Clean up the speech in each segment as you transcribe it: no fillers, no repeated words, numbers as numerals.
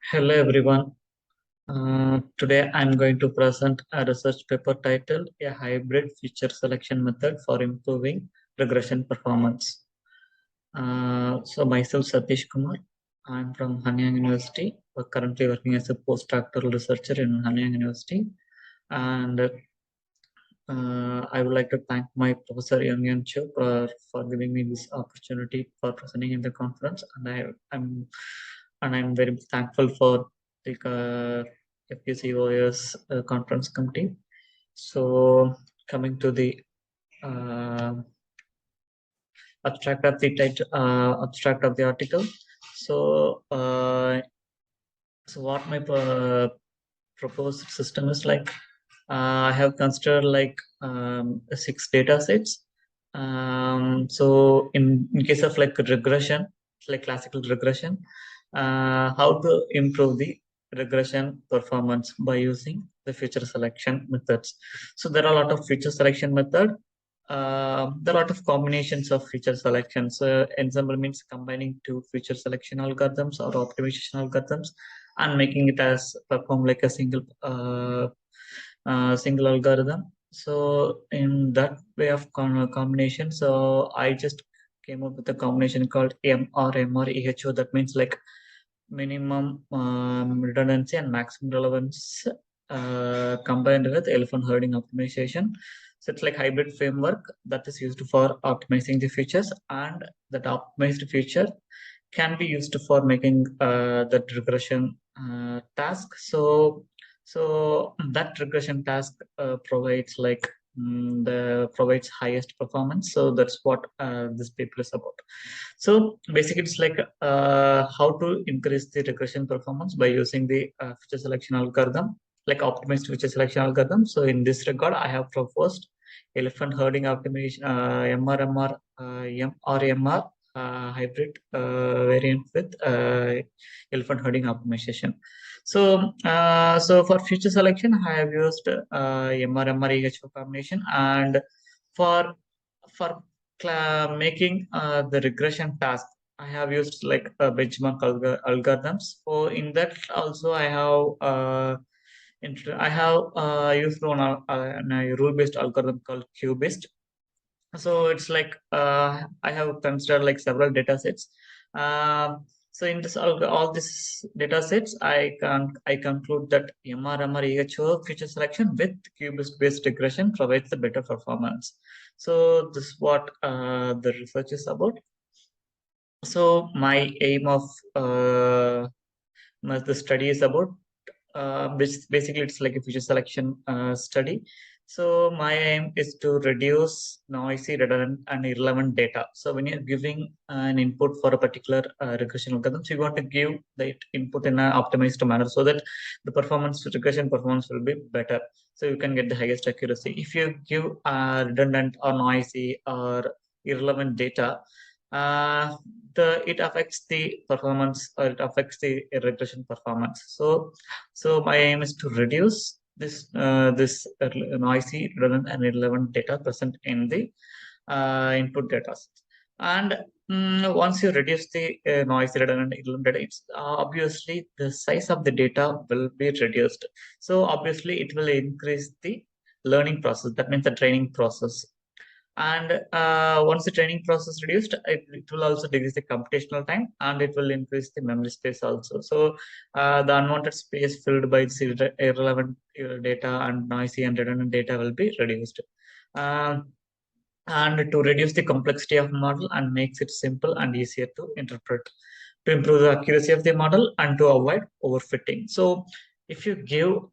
Hello everyone. Today I'm going to present a research paper titled A Hybrid Feature Selection Method for Improving Regression Performance. So myself Sathishkumar. I'm from Hanyang University. We're currently working as a postdoctoral researcher in Hanyang University. And I would like to thank my professor Yongyun Cho for giving me this opportunity for presenting in the conference. I'm very thankful for the FoCoS conference committee. So coming to the uh, abstract of the article. So what my proposed system is like. I have considered like 6 data sets. So in case of like regression, like classical regression, how to improve the regression performance by using the feature selection methods. So there are a lot of feature selection method. There are a lot of combinations of feature selection. So ensemble means combining two feature selection algorithms or optimization algorithms and making it as perform like a single algorithm. So in that way of combination, so I just came up with a combination called MR-MR-EHO. That means like minimum redundancy and maximum relevance combined with elephant herding optimization. So it's like hybrid framework that is used for optimizing the features, and that optimized feature can be used for making that regression task. So that regression task provides like provides highest performance. So that's what this paper is about. So basically, it's like how to increase the regression performance by using the feature selection algorithm, like optimized feature selection algorithm. So in this regard, I have proposed elephant herding optimization, MRMR, MRMR hybrid variant with elephant herding optimization. So for feature selection, I have used MR-MR-EHO combination, and for for making the regression task, I have used like benchmark algorithms. So in that also I have used a rule-based algorithm called Q-based. So it's like I have considered like several data sets. So in this all these data sets, I conclude that MR-MR-EHO feature selection with qubit-based regression provides the better performance. So this is what the research is about. So my aim of the study is about basically it's like a feature selection study. So my aim is to reduce noisy, redundant, and irrelevant data. So when you're giving an input for a particular regression algorithm, so you want to give that input in an optimized manner so that the regression performance will be better. So you can get the highest accuracy. If you give redundant or noisy or irrelevant data, uh, it affects the performance, or it affects the regression performance. So my aim is to reduce this noisy, redundant, and irrelevant data present in the input data. And once you reduce the noisy, redundant, and irrelevant data, it's obviously the size of the data will be reduced. So obviously it will increase the learning process. That means the training process. And once the training process reduced, it will also decrease the computational time, and it will increase the memory space also. So the unwanted space filled by irrelevant data and noisy and redundant data will be reduced. And to reduce the complexity of model and makes it simple and easier to interpret, to improve the accuracy of the model and to avoid overfitting. So if you give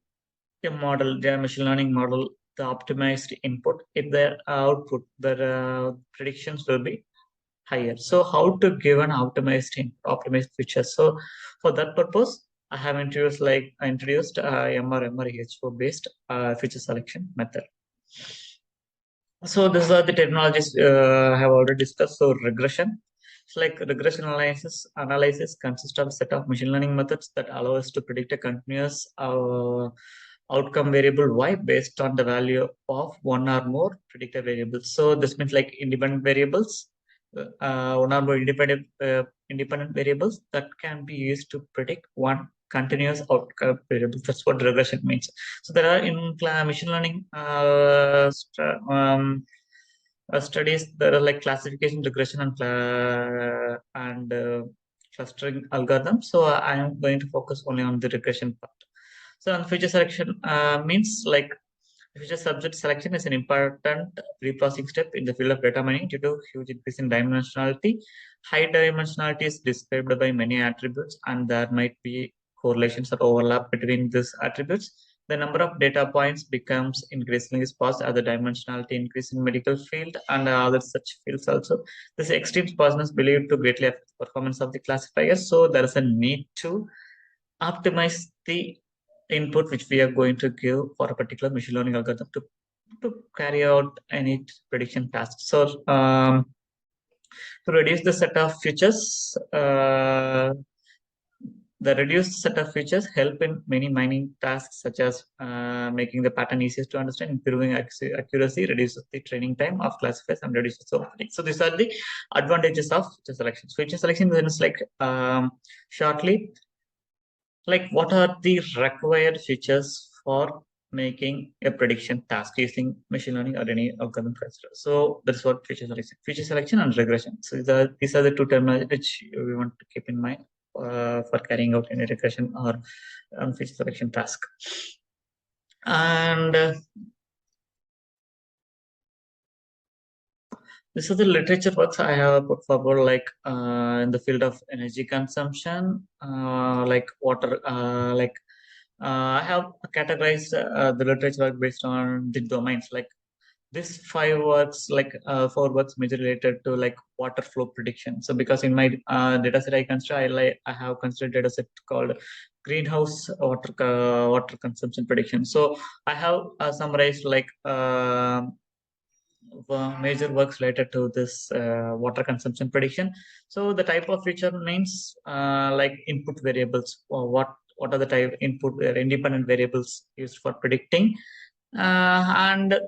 a model, their machine learning model, the optimized input, if their output, their predictions will be higher. So how to give an optimized features? So for that purpose, I have introduced MR-MR-EHO based feature selection method. So these are the technologies I have already discussed. So regression. It's like regression analysis consists of a set of machine learning methods that allow us to predict a continuous outcome variable y based on the value of one or more predicted variables. So this means like independent variables, one or more independent variables that can be used to predict one continuous outcome variables. That's what regression means. So there are in machine learning studies, there are like classification, regression, and clustering algorithms. So I am going to focus only on the regression part. So on feature selection means like feature subject selection is an important pre-processing step in the field of data mining due to huge increase in dimensionality. High dimensionality is described by many attributes, and there might be correlations or overlap between these attributes. The number of data points becomes increasingly sparse as the dimensionality increase in medical field and other such fields also. This extreme sparseness believed to greatly affect the performance of the classifiers. So there is a need to optimize the input which we are going to give for a particular machine learning algorithm to carry out any prediction task. So to reduce the set of features, the reduced set of features help in many mining tasks, such as making the pattern easiest to understand, improving accuracy, reduces the training time of classifiers, and reduces overfitting. So these are the advantages of feature selection. Feature selection is like shortly, like what are the required features for making a prediction task using machine learning or any algorithm consider. So that's what feature selection and regression. So these are the two terms which we want to keep in mind for carrying out any regression or feature selection task. And this is the literature works I have put forward, like in the field of energy consumption, like water, I have categorized the literature work based on the domains. Like this 4 works major related to like water flow prediction. So because in my data set I consider, I have considered data set called greenhouse water consumption prediction. So I have summarized like major works related to this water consumption prediction. So the type of feature means like input variables, or what are the type input independent variables used for predicting, and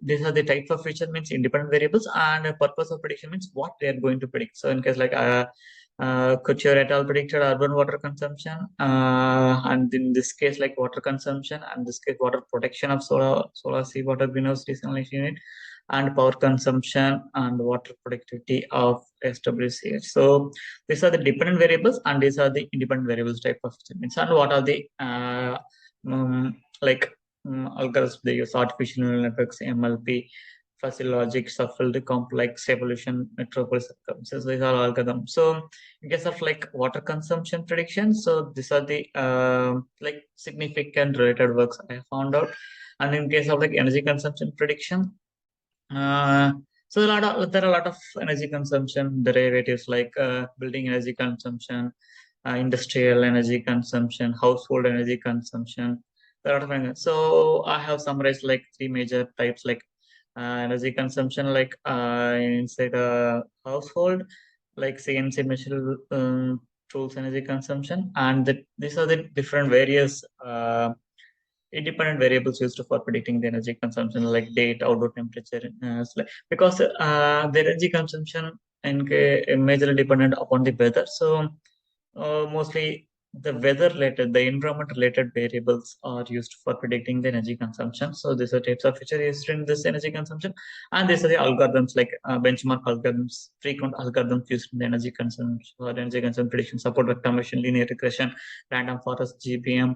these are the types of feature means independent variables, and purpose of prediction means what they are going to predict. So in case like Couture et al. Predicted urban water consumption, and in this case like water consumption, and this case water protection of solar seawater greenhouse desalination unit, and power consumption and water productivity of SWCH. So these are the dependent variables, and these are the independent variables type of means. And what are the like algorithms they use? Artificial neural networks, MLP, fuzzy logic, shuffled, complex, evolution, metropolis. So these are algorithms. So in case of like water consumption prediction, so these are the like significant related works I found out. And in case of like energy consumption prediction, so there are a lot of energy consumption derivatives, like building energy consumption, industrial energy consumption, household energy consumption. There are a lot of energy. So I have summarized like 3 major types, like energy consumption, like inside a household, like CNC machine tools energy consumption, and these are the different various independent variables used for predicting the energy consumption, like date, outdoor temperature, because the energy consumption and majorly dependent upon the weather. So mostly the weather related, the environment related variables are used for predicting the energy consumption. So these are types of feature used in this energy consumption, and these are the algorithms, like benchmark algorithms, frequent algorithms used in the energy consumption or energy consumption prediction, support vector machine, linear regression, random forest, GPM,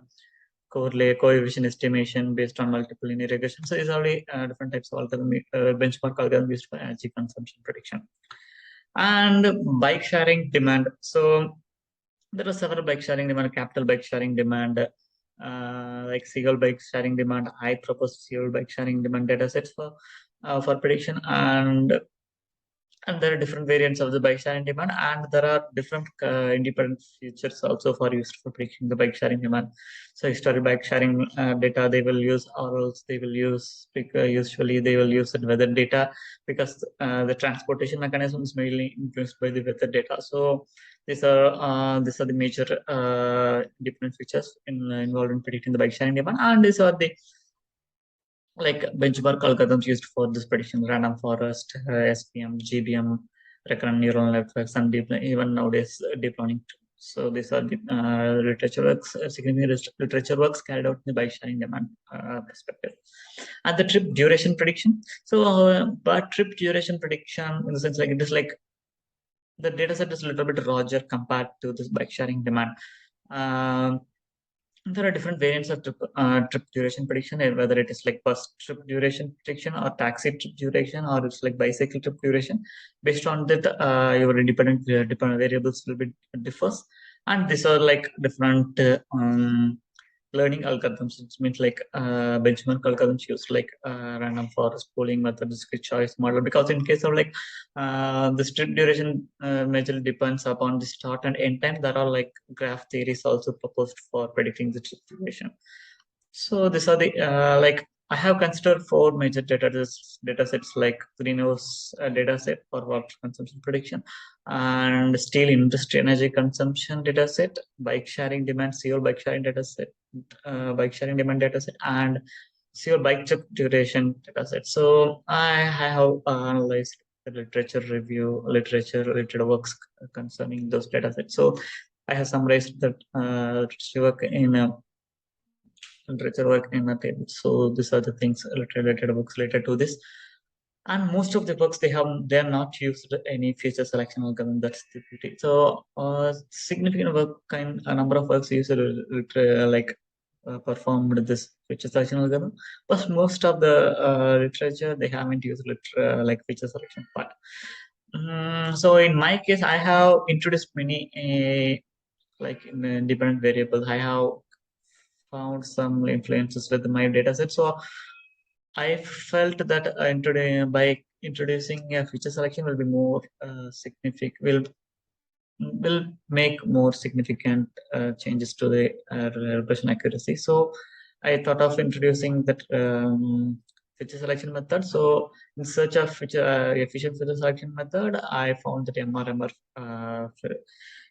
coefficient estimation based on multiple linear regression. So these are the different types of algorithm, benchmark algorithm used for energy consumption prediction. And bike sharing demand. So there are several bike sharing demand, capital bike sharing demand, like single bike sharing demand. I propose single bike sharing demand data sets for prediction, and there are different variants of the bike sharing demand, and there are different independent features also for used for predicting the bike sharing demand. So historic bike sharing data they will use, or else they will use, usually they will use the weather data, because the transportation mechanism is mainly influenced by the weather data. So these are the major different features involved in predicting the bike sharing demand, and these are the like benchmark algorithms used for this prediction: random forest, SPM, GBM, recurrent neural networks, and even nowadays deep learning. So these are the literature works, significant literature works carried out in the bike sharing demand perspective. And the trip duration prediction. So, but trip duration prediction in the sense like it is like the data set is a little bit larger compared to this bike sharing demand. There are different variants of trip duration prediction, whether it is like bus trip duration prediction or taxi trip duration, or it's like bicycle trip duration. Based on that, your independent variables will be differs, and these are like different learning algorithms. It means like benchmark algorithms used like random forest pooling method, discrete choice model. Because in case of like the trip duration majorly depends upon the start and end time. There are like graph theories also proposed for predicting the trip duration. So these are the like I have considered four major data sets like greenhouse data set for water consumption prediction, and steel industry energy consumption data set, bike sharing demand, CO bike sharing data set, bike sharing demand data set, and CO bike trip duration data set. So I have analyzed the literature works concerning those data sets. So I have summarized that work in literature work in a table. So these are the things related books related to this. And most of the books they are not used any feature selection algorithm. That's the beauty. So significant work a number of works use performed this feature selection algorithm, but most of the literature they haven't used like feature selection part. So in my case, I have introduced many like independent variables. I have found some influences with my dataset. So I felt that by introducing a feature selection will be more significant. Will make more significant changes to the regression accuracy. So I thought of introducing that feature selection method. So in search of efficient feature selection method, I found that MRMR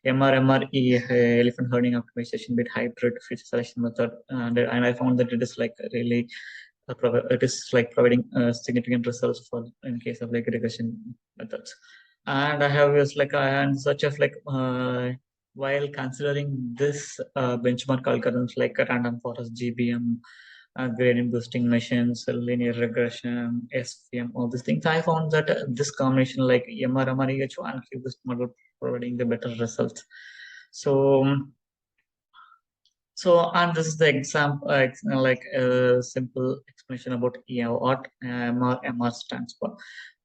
elephant herding optimization with hybrid feature selection method, and I found that it is like really it is like providing significant results for in case of like regression methods. And I have used like and such as like while considering this benchmark algorithms like random forest GBM, gradient boosting machines, linear regression, SVM, all these things, I found that this combination like MRMR EHO and QBoost model providing the better results. So, and this is the example, like a simple explanation about what MR stands for.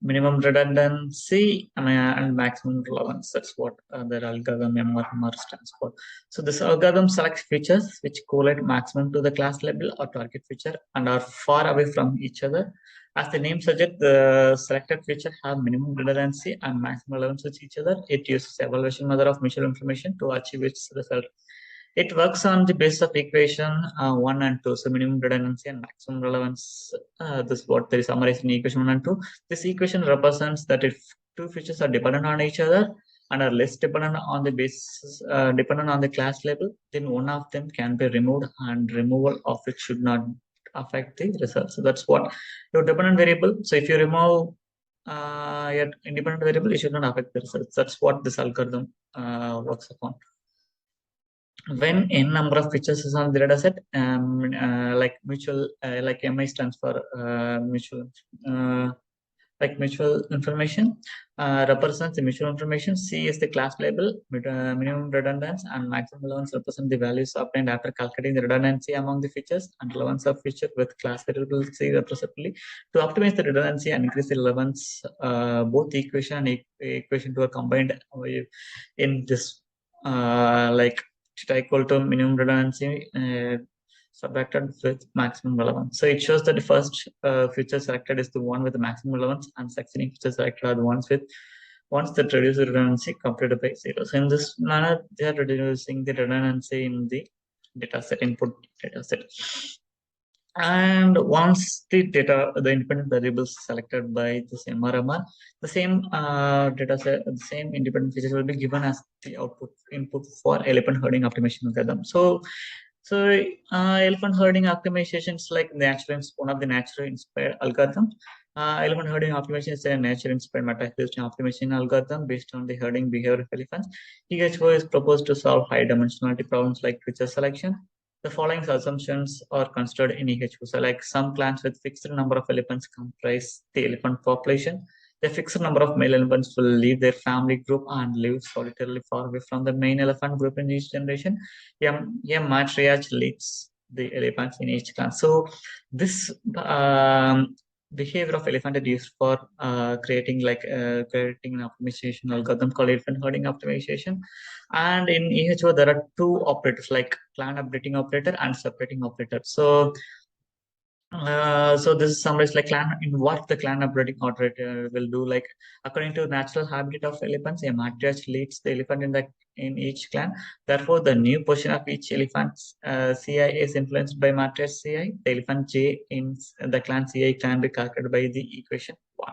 Minimum redundancy and maximum relevance. That's what the algorithm MR stands for. So this algorithm selects features which correlate maximum to the class label or target feature and are far away from each other. As the name suggests, the selected feature have minimum redundancy and maximum relevance with each other. It uses evaluation method of mutual information to achieve its result. It works on the basis of equation 1 and 2, so minimum redundancy and maximum relevance. This is what there is summarized in equation 1 and 2. This equation represents that if two features are dependent on each other and are less dependent on the basis, dependent on the class label, then one of them can be removed, and removal of it should not affect the result. So that's what your dependent variable. So if you remove your independent variable, it should not affect the results. That's what this algorithm works upon. When n number of features is on the data set, like mutual, like MI stands for mutual information, represents the mutual information. C is the class label, minimum redundancy, and maximum relevance represent the values obtained after calculating the redundancy among the features, and relevance of feature with class variable C representatively. To optimize the redundancy and increase the relevance, both equation and equation 2 are combined in this like equal to minimum redundancy subtracted with maximum relevance. So it shows that the first feature selected is the one with the maximum relevance, and succeeding features selected are the ones that reduce the redundancy completed by 0. So in this manner, they are reducing the redundancy in the dataset, input dataset. And once the independent variables selected by this MRMR, the same dataset, the same independent features will be given as the input for elephant herding optimization algorithm. So elephant herding optimization is like one of the naturally inspired algorithms. Elephant herding optimization is a nature-inspired meta-heuristic optimization algorithm based on the herding behavior of elephants. EHO is proposed to solve high-dimensionality problems like creature selection. The following assumptions are considered in EHO. So, like some clans with fixed number of elephants comprise the elephant population. The fixed number of male elephants will leave their family group and live solitarily far away from the main elephant group in each generation. A matriarch leads the elephants in each clan. So, this behavior of elephant is used for creating an optimization algorithm called elephant herding optimization. And in EHO, there are two operators like clan updating operator and separating operator. So this is summarized like clan in what the clan upgrading operator will do. Like according to natural habitat of elephants, a matriarch leads the elephant in each clan. Therefore, the new position of each elephant's CI is influenced by matriarch CI. The elephant J in the clan CI can be calculated by the equation 1.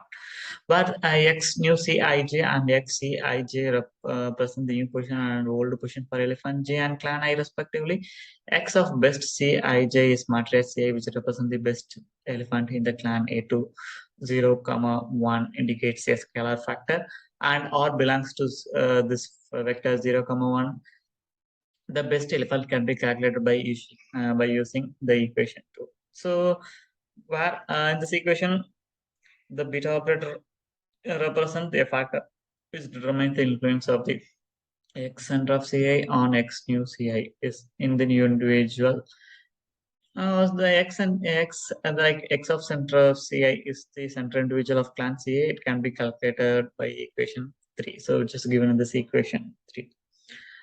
But X new Cij and X Cij represent the new position and old position for elephant J and clan I respectively. X of best Cij is matrix Ci, which represents the best elephant in the clan A2. 0, 1 indicates a scalar factor, and R belongs to this vector 0, 1. The best elephant can be calculated by using the equation 2. So, where in this equation, the beta operator represents a factor which determines the influence of the X center of Ci on X new Ci is in the new individual. The X of center of Ci is the center individual of clan Ci. It can be calculated by equation 3. So just given in this equation 3.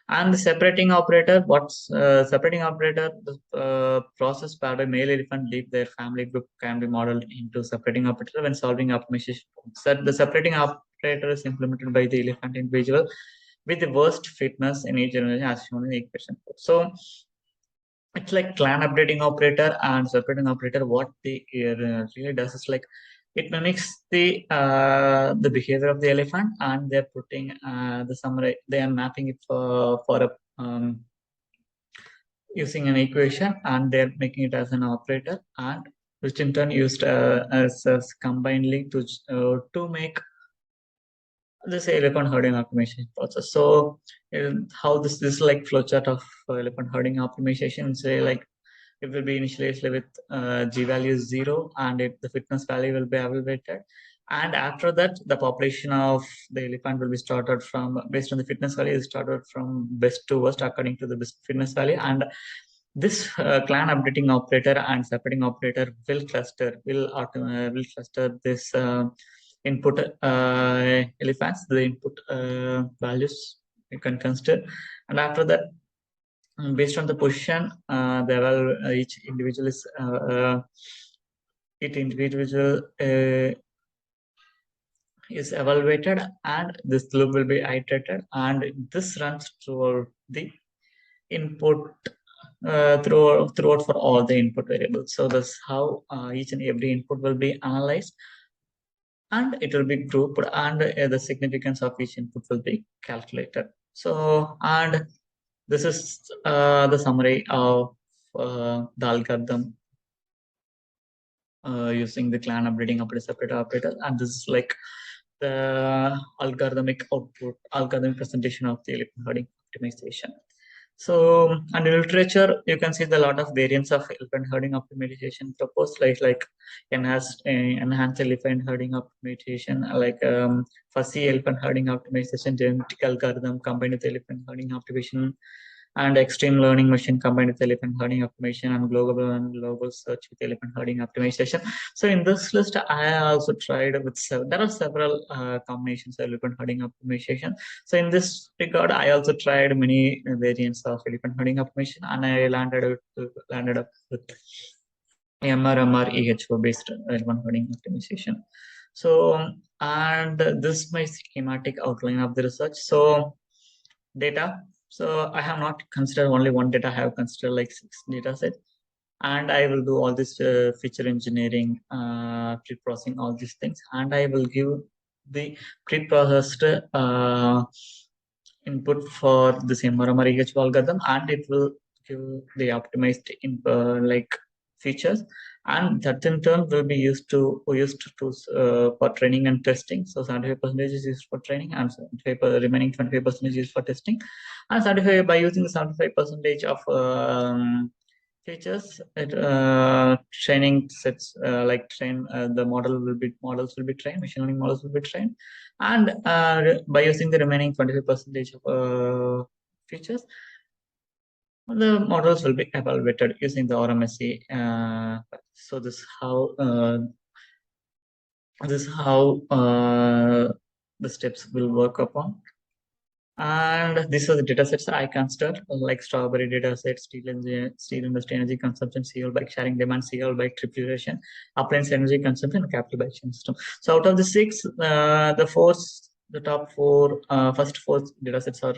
And the separating operator, separating operator, the process where the male elephant leave their family group can be modeled into separating operator when solving optimization. So the separating operator is implemented by the elephant individual with the worst fitness in each generation as shown in the equation 4. So it's like clan updating operator and separating operator. What they really does is like it mimics the behavior of the elephant, and they're putting the summary. They are mapping it for a using an equation, and they're making it as an operator, and which in turn used as combinedly to make this elephant herding optimization process. So how this is like flowchart of elephant herding optimization. Say like it will be initialized with g value is 0, and the fitness value will be evaluated. And after that, the population of the elephant will be started from based on the fitness value is started from best to worst according to the best fitness value. And this clan updating operator and separating operator will cluster this input elephants, the input values you can consider. And after that, based on the position, each individual is is evaluated, and this loop will be iterated, and this runs throughout the input throughout for all the input variables. So that's how each and every input will be analyzed, and it will be grouped, and the significance of each input will be calculated. So, and this is the summary of the algorithm using the clan updating operator, separator operator, and this is like the algorithmic presentation of the elephant herding optimization. So, under literature, you can see the lot of variants of elephant herding optimization proposed, like enhanced elephant herding optimization, like fuzzy elephant herding optimization, genetic algorithm combined with elephant herding optimization, and extreme learning machine combined with elephant herding optimization, and global search with elephant herding optimization. So in this list, I also tried with there are several combinations of elephant herding optimization. So in this regard, I also tried many variants of elephant herding optimization, and I landed up with MRMR based elephant herding optimization. So and this is my schematic outline of the research. So data. So I have not considered only one data. I have considered like 6 data sets, and I will do all this feature engineering, pre-processing, all these things, and I will give the pre-processed input for the same MRMR algorithm, and it will give the optimized like features, and that in turn will be used for training and testing. So 75% is used for training, and remaining 25% is used for testing. And 75 by using the 75% of features, training sets the models will be trained, machine learning models will be trained, and by using the remaining 25% of features, the models will be evaluated using the RMSE. So this is how the steps will work upon. And these are the data sets I consider, like strawberry data sets, steel industry energy consumption, CO bike sharing demand, CO bike refrigeration, appliance energy consumption, and capital bike sharing system. So out of the six, the top four, first four data sets are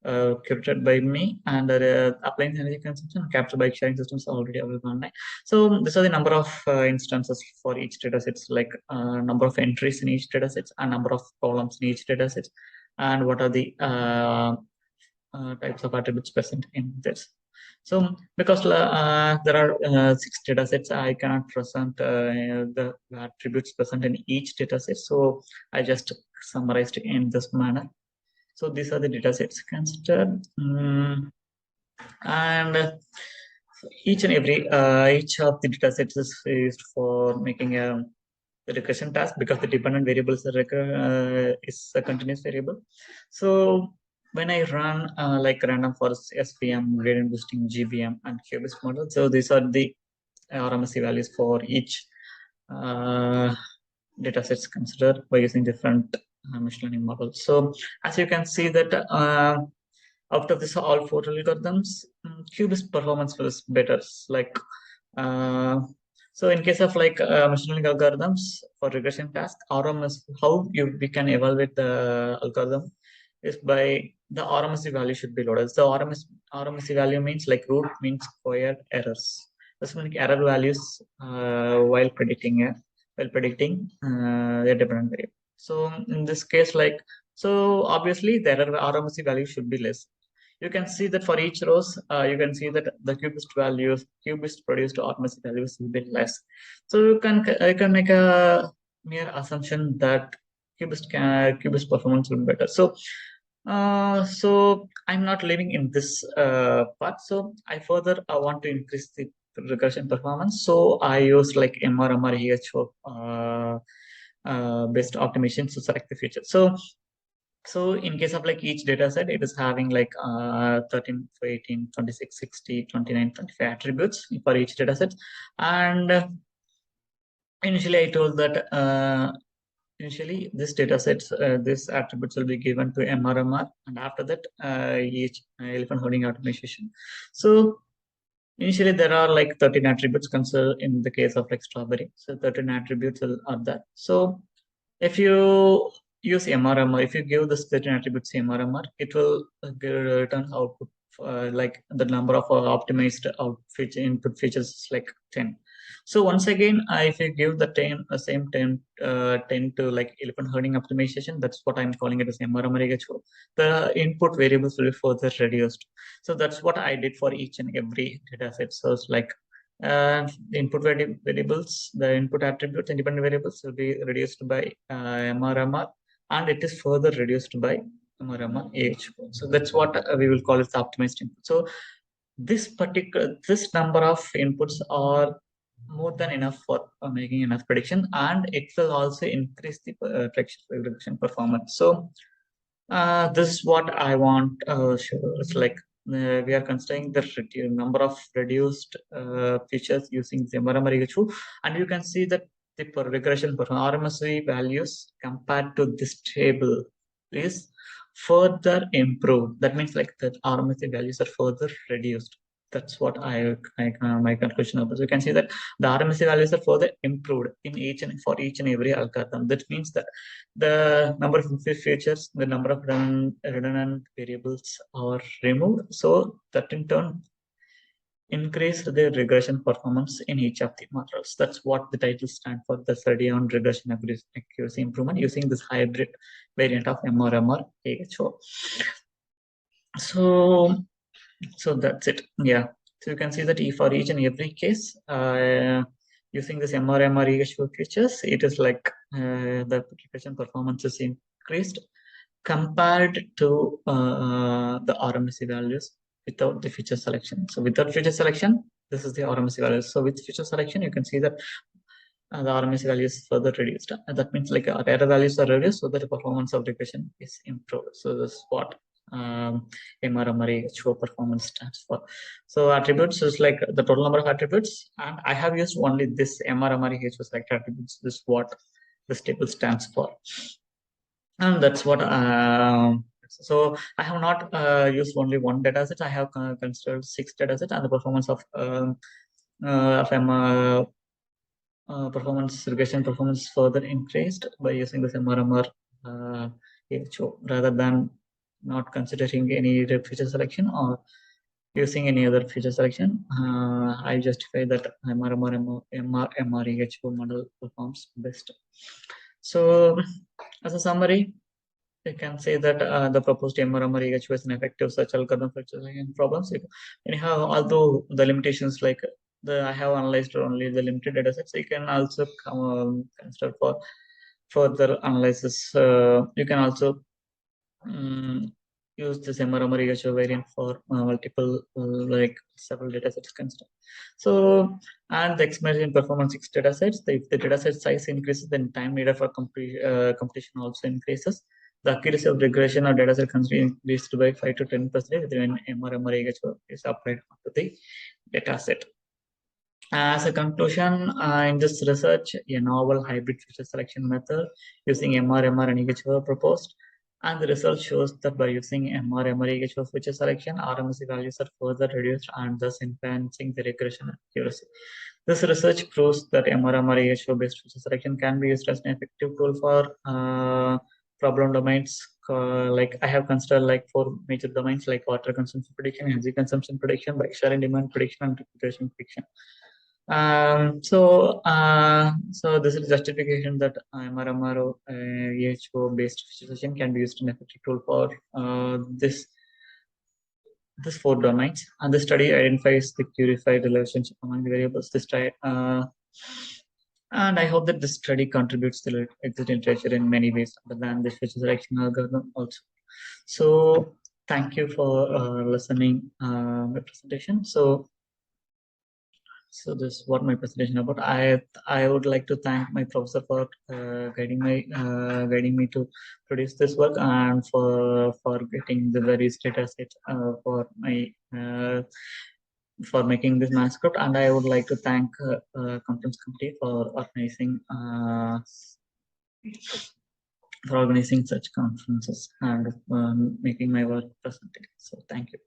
curated by me, and appliance energy consumption, capture bike sharing systems are already available online. So these are the number of instances for each data sets, like number of entries in each data sets, and number of columns in each data set, and what are the types of attributes present in this. So because there are 6 data sets, I cannot present the attributes present in each data set. So I just summarized in this manner. So these are the data sets considered, and each and every each of the data sets is used for making a regression task, because the dependent variable is a continuous variable. So when I run like random forest, SVM, gradient boosting, GBM, and QBist model, so these are the RMSE values for each data sets considered by using different machine learning models. So as you can see that out of this all 4 algorithms, QBist performance was better. Like so in case of like machine learning algorithms for regression task, RMS, how we can evaluate the algorithm is by the RMSE value should be loaded. So RMSE value means like root means square errors. This means error values while predicting a dependent variable. So in this case, like, so obviously the error RMSE value should be less. You can see that for each rows, you can see that the QBist produced RMSE values will be less. So you can make a mere assumption that QBist performance will be better. So I'm not living in this part. So I further want to increase the regression performance. So I use like MR EHO based optimization to select the feature. So in case of like each data set, it is having like 13, 18, 26, 60, 29, 25 attributes for each data set. And initially I told that initially this data sets, this attributes will be given to MRMR, and after that each elephant herding optimization. So initially there are like 13 attributes considered in the case of like strawberry. So 13 attributes are that. So if you use MRMR, if you give the certain attributes MRMR, it will return output like the number of optimized input features is like 10. So once again, if you give the same 10 to like elephant herding optimization, that's what I'm calling it as MRMR, the input variables will be further reduced. So that's what I did for each and every data set. So it's like the input variables, the input attributes, independent variables will be reduced by MRMR, and it is further reduced by MRMR AHO. So that's what we will call it the optimized input. So this number of inputs are more than enough for making enough prediction, and it will also increase the prediction performance. So this is what I want to show. It's like we are considering the number of reduced features using the MRMR, and you can see that the regression for RMSE values compared to this table is further improved. That means like the RMSE values are further reduced. That's what my conclusion of this. You can see that the RMSE values are further improved for each and every algorithm. That means that the number of features, the number of redundant variables are removed. So that in turn increased the regression performance in each of the models. That's what the title stands for, the study on regression accuracy improvement using this hybrid variant of MRMR AHO. So that's it. Yeah. So you can see that for each and every case, using this MR regression features, it is like the regression performance is increased compared to the RMSE values without the feature selection. So without feature selection, this is the RMSE values. So with feature selection, you can see that the RMSE value is further reduced. That means like error values are reduced, so that the performance of regression is improved. So this is what MRMRE performance stands for. So attributes is like the total number of attributes, and I have used only this MRMRE select attributes. This is what this table stands for, and that's what. So I have not used only one dataset. I have considered 6 datasets, and the performance of regression performance further increased by using this MRMR HO rather than not considering any feature selection or using any other feature selection. I justify that MRMR HO model performs best. So as a summary, you can say that the proposed MRMR HO is an effective search algorithm for problems. Anyhow, although the limitations like I have analyzed only the limited data sets, you can also consider for further analysis. You can also use this MRMR HO variant for multiple like several data sets consider. So, and the explanation performance 6 data sets. If the data set size increases, then time needed for completion also increases. The accuracy of regression or data set considered increased by 5 to 10% when MRMR HO is applied to the data set. As a conclusion, in this research, a novel hybrid feature selection method using MR and EH were proposed, and the result shows that by using MR EH feature selection, RMSE values are further reduced and thus enhancing the regression accuracy. This research proves that MR EH based feature selection can be used as an effective tool for problem domains. Like I have considered like 4 major domains like water consumption prediction, energy consumption prediction, bike sharing demand prediction, and reputation prediction. So this is justification that MRMR EHO based session can be used in effective tool for this 4 domains, and the study identifies the purified relationship among the variables. And I hope that this study contributes to the existing literature in many ways other than this feature selection algorithm also. So thank you for listening my presentation. So this is what my presentation about. I would like to thank my professor for guiding me to produce this work and for getting the various data sets for my for making this manuscript. And I would like to thank conference committee for organizing such conferences and making my work presented. So thank you.